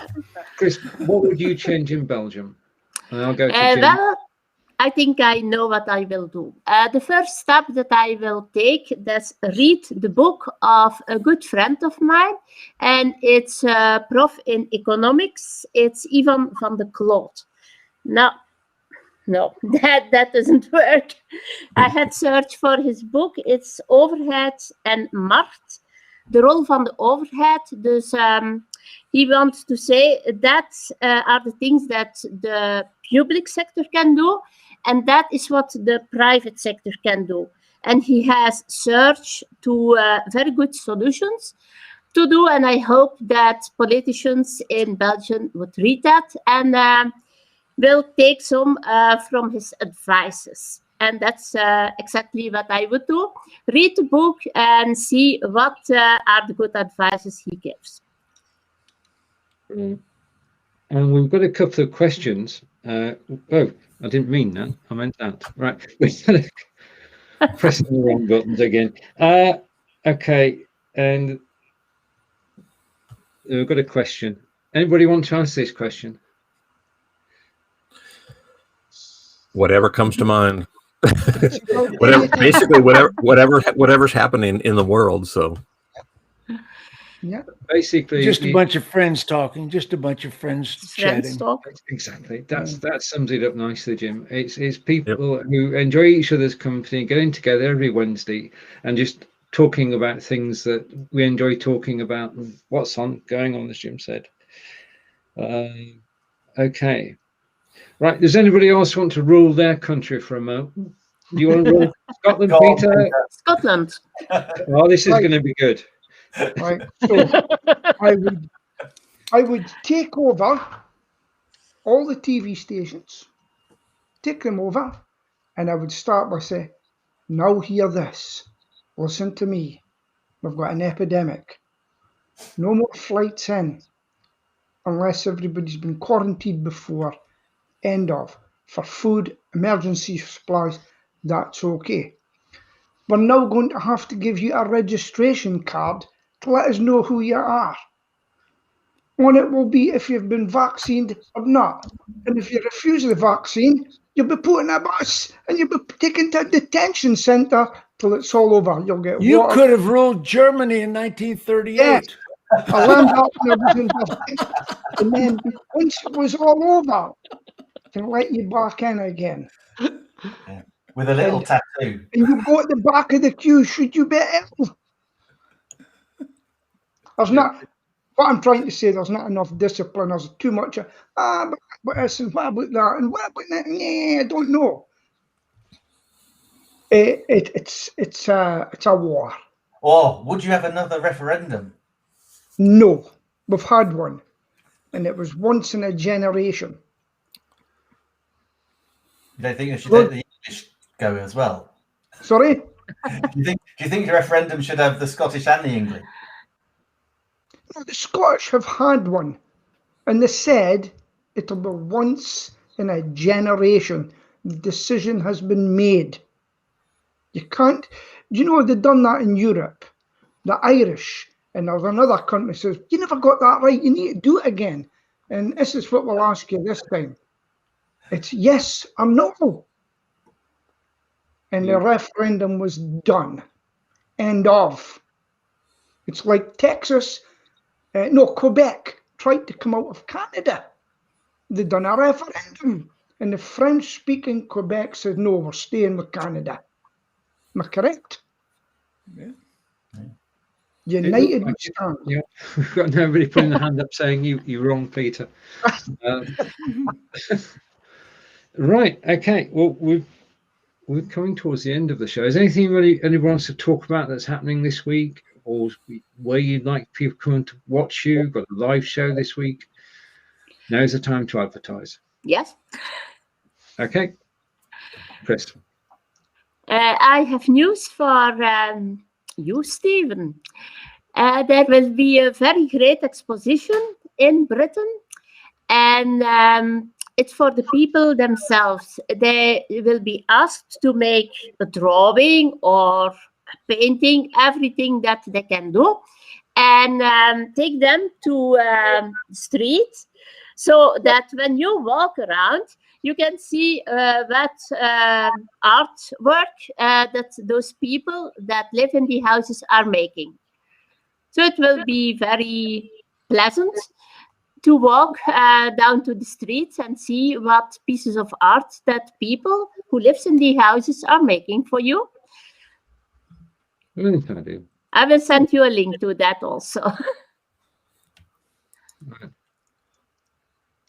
Chris, what would you change in Belgium? And I'll go to Jim. Well, I think I know what I will do. The first step that I will take is read the book of a good friend of mine, and it's a prof in economics. It's Ivan van de Kloot. No, that doesn't work. I had searched for his book. It's Overhead and Macht, the rol van de overheid. Dus he wants to say that are the things that the public sector can do, and that is what the private sector can do. And he has searched to very good solutions to do, and I hope that politicians in Belgium would read that and will take some from his advices. And that's exactly what I would do. Read the book and see what are the good advices he gives. And we've got a couple of questions. Oh, I didn't mean that. I meant that. Right. Pressing the wrong buttons again. Okay, and we've got a question. Anybody want to answer this question? Whatever comes to mind. Whatever's happening in the world. So Yeah. Basically, Just a bunch of friends talking, just a bunch of friends chatting. Exactly. That sums it up nicely, Jim. It's people who enjoy each other's company, getting together every Wednesday and just talking about things that we enjoy talking about and what's going on, as Jim said. Okay. Right. Does anybody else want to rule their country for a moment? Do you want to rule Scotland, Peter? Scotland. Oh, this is going to be good. Right. So I would take over all the TV stations, take them over, and I would start by saying, now hear this. Listen to me. We've got an epidemic. No more flights in unless everybody's been quarantined before. End of. For food, emergency supplies, that's okay. We're now going to have to give you a registration card to let us know who you are. On it will be if you've been vaccinated or not. And if you refuse the vaccine, you'll be put in a bus and you'll be taken to a detention centre till it's all over. You'll get You water. could have ruled Germany in 1938. Yes. I learned that when I was in the and then once it was all over, they let you back in again. Yeah. With a little tattoo. And you go at the back of the queue, should you be ill? There's not, what I'm trying to say, there's not enough discipline. There's too much, but this and what about that? And what about that? Yeah, I don't know. It's a war. Or would you have another referendum? No, we've had one. And it was once in a generation. You don't think it should let the English go as well? Sorry? Do you think the referendum should have the Scottish and the English? No, the Scottish have had one. And they said it'll be once in a generation. The decision has been made. You can't, you know, they've done that in Europe. The Irish, and there's another country says, you never got that right, you need to do it again. And this is what we'll ask you this time. It's yes or no. And the referendum was done. End of. It's like Texas, Quebec tried to come out of Canada. They done a referendum. And the French-speaking Quebec said, no, we're staying with Canada. Am I correct? Yeah. United we stand. Yeah, we've got nobody putting their hand up saying you're wrong, Peter. Right. Okay. Well, we're coming towards the end of the show. Is anything anyone wants to talk about that's happening this week, or where you'd like people coming to watch you? Got a live show this week. Now's the time to advertise. Yes. Okay. Chris. I have news for you, Steven. There will be a very great exposition in Britain, and it's for the people themselves. They will be asked to make a drawing or a painting, everything that they can do, and take them to the street so that when you walk around, you can see what artwork that those people that live in the houses are making. So it will be very pleasant to walk down to the streets and see what pieces of art that people who lives in the houses are making for you. I will send you a link to that also.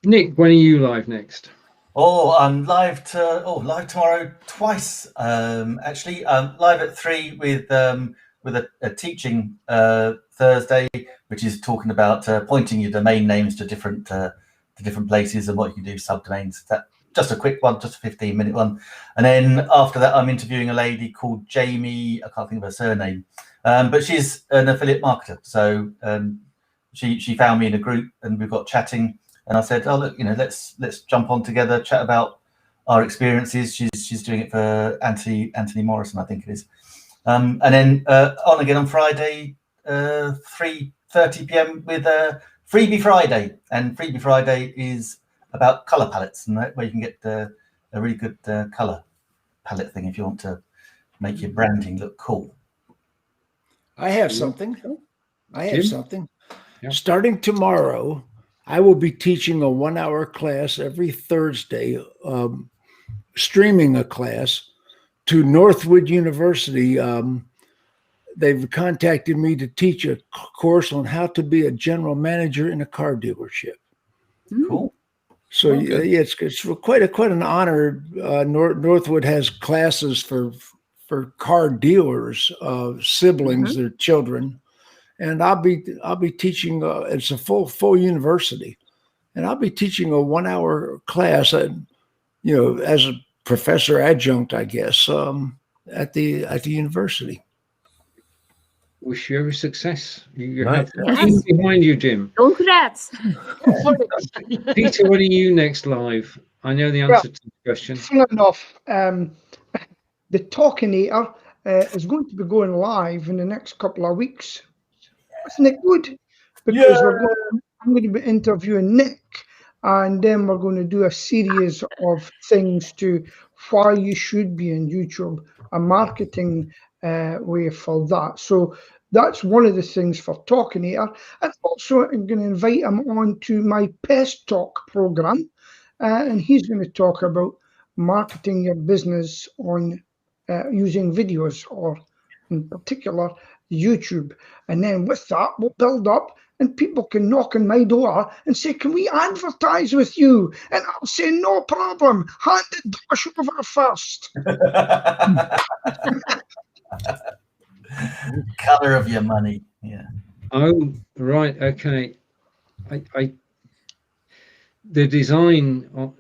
Nick, when are you live next? Oh, I'm live tomorrow twice. Actually, I'm live at 3 with a teaching Thursday, which is talking about pointing your domain names to different places and what you can do subdomains. That just a quick one, just a 15-minute one. And then after that, I'm interviewing a lady called Jamie. I can't think of her surname, but she's an affiliate marketer. So she found me in a group, and we've got chatting. And I said, "Oh, look, let's jump on together, chat about our experiences. She's doing it for Anthony Morrison, I think it is. And then on again on Friday, 3:30 p.m. with Freebie Friday. And Freebie Friday is about color palettes, and where you can get a really good color palette thing if you want to make your branding look cool. I have something. Yeah. Starting tomorrow, I will be teaching a 1-hour class every Thursday, streaming a class to Northwood University. They've contacted me to teach a course on how to be a general manager in a car dealership. Cool. So yeah, it's quite an honor. Northwood has classes for car dealers, siblings, their children, and I'll be teaching. It's a full university, and I'll be teaching a 1-hour class, as a professor adjunct, I guess, at the university. Wish you every success. You Nice. have the team behind you, Jim. Congrats. Peter, what are you next live? I know the answer to the question. Funnily enough, the Talkinator is going to be going live in the next couple of weeks. Isn't it good? Because I'm going to be interviewing Nick, and then we're going to do a series of things to why you should be on YouTube, a marketing way for that. So that's one of the things for Talkinator. And also I'm going to invite him on to my Pest Talk program, and he's going to talk about marketing your business on using videos, or in particular YouTube. And then with that, we'll build up, and people can knock on my door and say, can we advertise with you? And I'll say, no problem. Hand it Dash over first. Color of your money. Yeah. Oh, right. Okay. The design on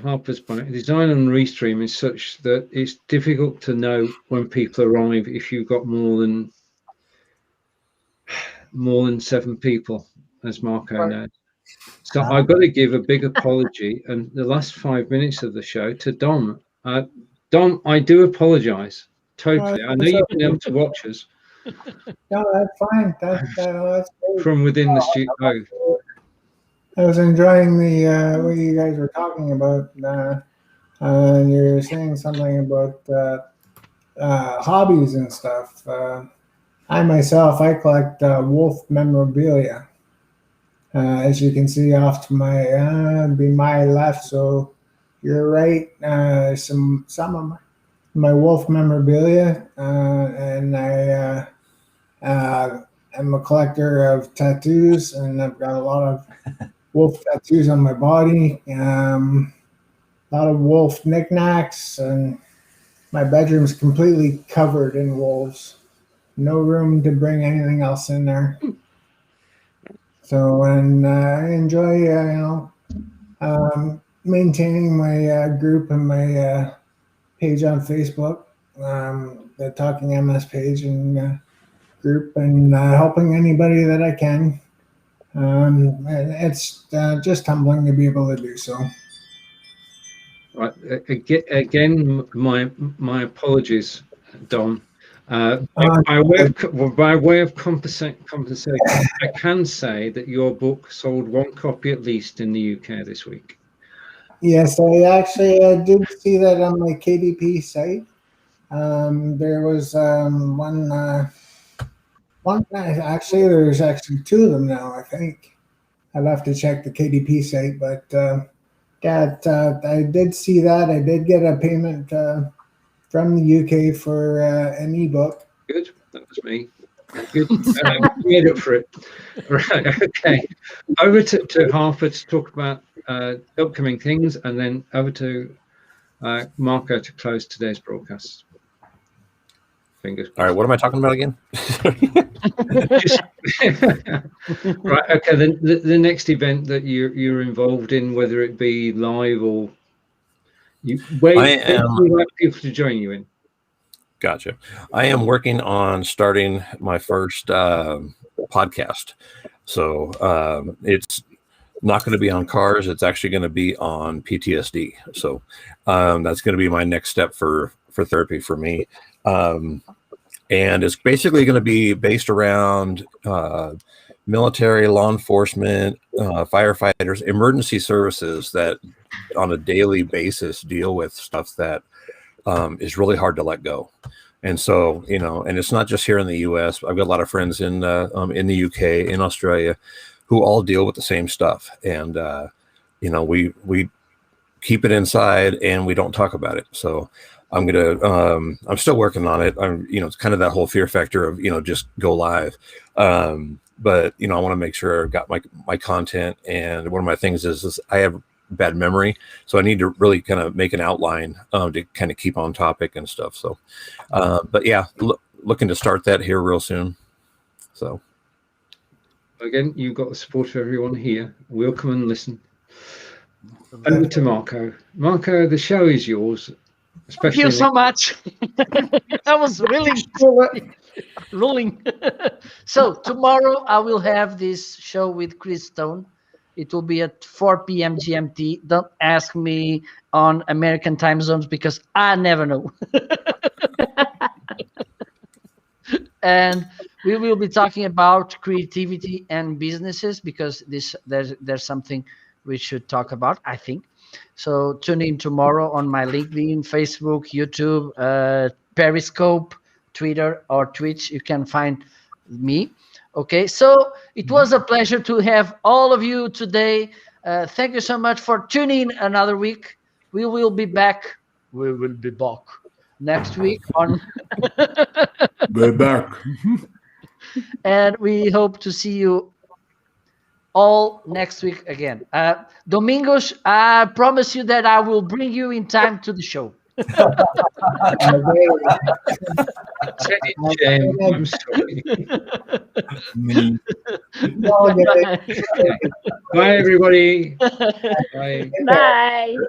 Harper's point, the design on Restream is such that it's difficult to know when people arrive if you've got more than 7 people, as Marco knows. So I've got to give a big apology, and the last 5 minutes of the show, to Dom. Dom, I do apologize. Totally. I know you've been able to watch us. No, that's fine. That's great. From within the studio. I was enjoying the what you guys were talking about. And you're saying something about hobbies and stuff. I myself, I collect wolf memorabilia. As you can see off to my left, so you're right. Some of my wolf memorabilia, and I am a collector of tattoos, and I've got a lot of wolf tattoos on my body, a lot of wolf knickknacks, and my bedroom's completely covered in wolves. No room to bring anything else in there. So, and I enjoy, maintaining my group and my page on Facebook, the Talking MS page and group, and helping anybody that I can. And it's just humbling to be able to do so. Right. Again, my apologies, Dom. By way of compensation, I can say that your book sold 1 copy at least in the UK this week. Yes, I actually did see that on my KDP site. There was one. Actually, there's actually 2 of them now. I think I'll have to check the KDP site, but I did see that. I did get a payment from the UK for an ebook. Good, that was me. Good, made up for it. Right, okay. Over to Harper to talk about upcoming things, and then over to Marco to close today's broadcast. Fingers crossed. All right, what am I talking about again? Right, okay. The next event that you're involved in, whether it be live or where you like people to join you in. Gotcha. I am working on starting my first podcast. So it's not going to be on cars. It's actually going to be on PTSD. So that's going to be my next step for therapy for me. And it's basically going to be based around military, law enforcement, firefighters, emergency services that on a daily basis deal with stuff that is really hard to let go. And so, and it's not just here in the US. I've got a lot of friends in the UK, in Australia, who all deal with the same stuff. And, we keep it inside and we don't talk about it. So I'm still working on it. It's kind of that whole fear factor of, just go live. But, I want to make sure I've got my content. And one of my things is I have bad memory. So I need to really kind of make an outline to kind of keep on topic and stuff. So, but yeah, looking to start that here real soon. So. Again, you've got the support of everyone here. We'll come and listen. Over to Marco. Marco, the show is yours. Thank you so much. That was really rolling. So tomorrow I will have this show with Chris Stone. It will be at 4 p.m. GMT. Don't ask me on American time zones because I never know. And we will be talking about creativity and businesses because there's something we should talk about, I think. So tune in tomorrow on my LinkedIn, Facebook, YouTube, Periscope, Twitter, or Twitch. You can find me. Okay, so it was a pleasure to have all of you today. Thank you so much for tuning in another week. We will be back. We will be back next week on. Be back. And we hope to see you all next week again. Domingos, I promise you that I will bring you in time to the show. I'm sorry. Bye, everybody. Bye. Bye.